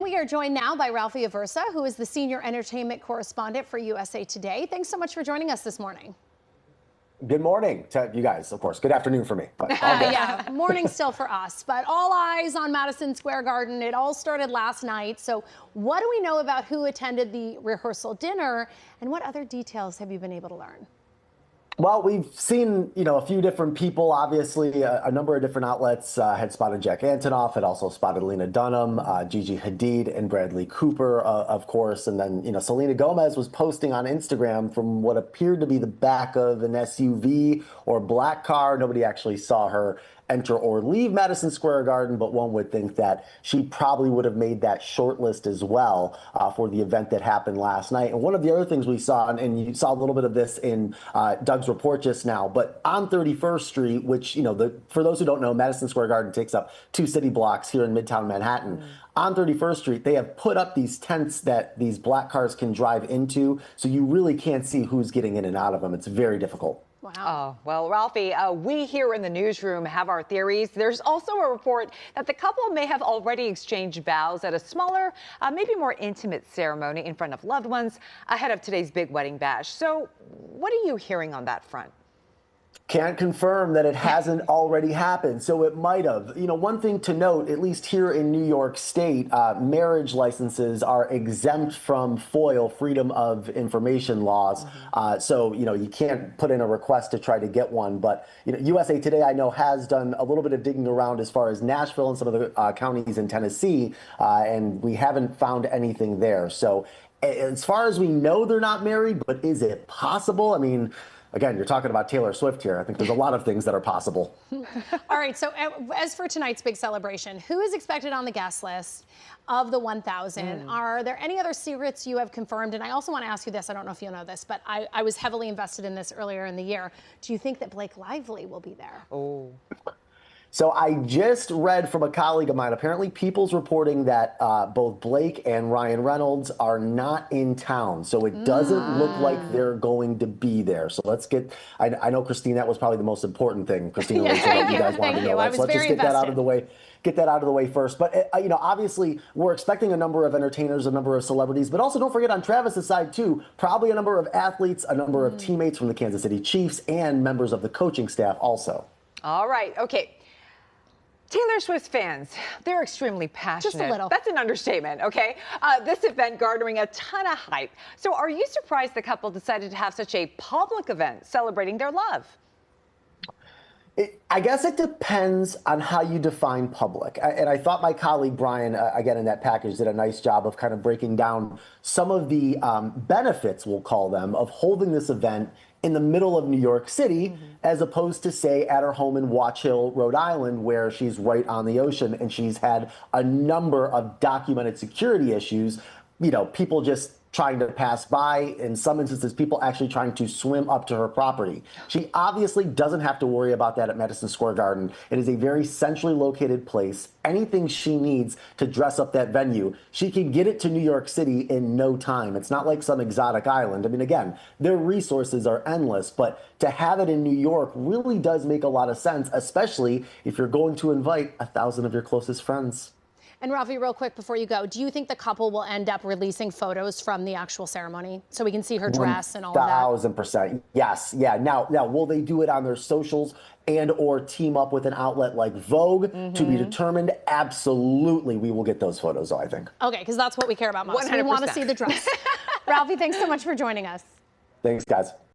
We are joined now by Ralphie Aversa, who is the senior entertainment correspondent for USA Today. Thanks so much for joining us this morning. Good morning to you guys, of course. Good afternoon for me. But all good. Yeah, morning still for us, but all eyes on Madison Square Garden. It all started last night. So what do we know about who attended the rehearsal dinner, and what other details have you been able to learn? Well, we've seen, a few different people. Obviously, a number of different outlets had spotted Jack Antonoff, had also spotted Lena Dunham, Gigi Hadid, and Bradley Cooper, of course. And then, Selena Gomez was posting on Instagram from what appeared to be the back of an SUV or black car. Nobody actually saw her enter or leave Madison Square Garden, but one would think that she probably would have made that short list as well for the event that happened last night. And one of the other things we saw, and you saw a little bit of this in Doug's report just now, but on 31st Street, which, for those who don't know, Madison Square Garden takes up 2 city blocks here in Midtown Manhattan. On 31st Street, they have put up these tents that these black cars can drive into, so you really can't see who's getting in and out of them. It's very difficult. Wow. Oh, well, Ralphie, we here in the newsroom have our theories. There's also a report that the couple may have already exchanged vows at a smaller, maybe more intimate ceremony in front of loved ones ahead of today's big wedding bash. So what are you hearing on that front? Can't confirm that it hasn't already happened, so it might have. One thing to note, at least here in New York State, marriage licenses are exempt from FOIL, Freedom of Information laws. So, you can't put in a request to try to get one. But, USA Today, I know, has done a little bit of digging around as far as Nashville and some of the counties in Tennessee, and we haven't found anything there. So as far as we know, they're not married, but is it possible? I mean, again, you're talking about Taylor Swift here. I think there's a lot of things that are possible. All right, so as for tonight's big celebration, who is expected on the guest list of the 1,000? Are there any other secrets you have confirmed? And I also want to ask you this, I don't know if you know this, but I was heavily invested in this earlier in the year. Do you think that Blake Lively will be there? Oh. So I just read from a colleague of mine, apparently People's reporting that both Blake and Ryan Reynolds are not in town. So it doesn't look like they're going to be there. So let's get, I know, Christine, that was probably the most important thing. Christine, you guys wanted to know. Right? So let's just get that out of the way. Get that out of the way first. But, obviously we're expecting a number of entertainers, a number of celebrities, but also don't forget on Travis's side too, probably a number of athletes, a number of teammates from the Kansas City Chiefs and members of the coaching staff also. All right. Okay. Taylor Swift fans, they're extremely passionate. Just a little. That's an understatement, okay? This event garnering a ton of hype. So are you surprised the couple decided to have such a public event celebrating their love? I guess it depends on how you define public. And I thought my colleague Brian, again, in that package, did a nice job of kind of breaking down some of the benefits, we'll call them, of holding this event in the middle of New York City, as opposed to, say, at her home in Watch Hill, Rhode Island, where she's right on the ocean and she's had a number of documented security issues, people just trying to pass by, in some instances, people actually trying to swim up to her property. She obviously doesn't have to worry about that at Madison Square Garden. It is a very centrally located place. Anything she needs to dress up that venue, she can get it to New York City in no time. It's not like some exotic island. I mean, again, their resources are endless, but to have it in New York really does make a lot of sense, especially if you're going to invite 1,000 of your closest friends. And Ralphie, real quick before you go, do you think the couple will end up releasing photos from the actual ceremony so we can see her dress and all of that? 1,000%. Yes. Yeah. Now, will they do it on their socials and or team up with an outlet like Vogue to be determined? Absolutely. We will get those photos, I think. Okay, because that's what we care about most. 100%. We want to see the dress. Ralphie, thanks so much for joining us. Thanks, guys.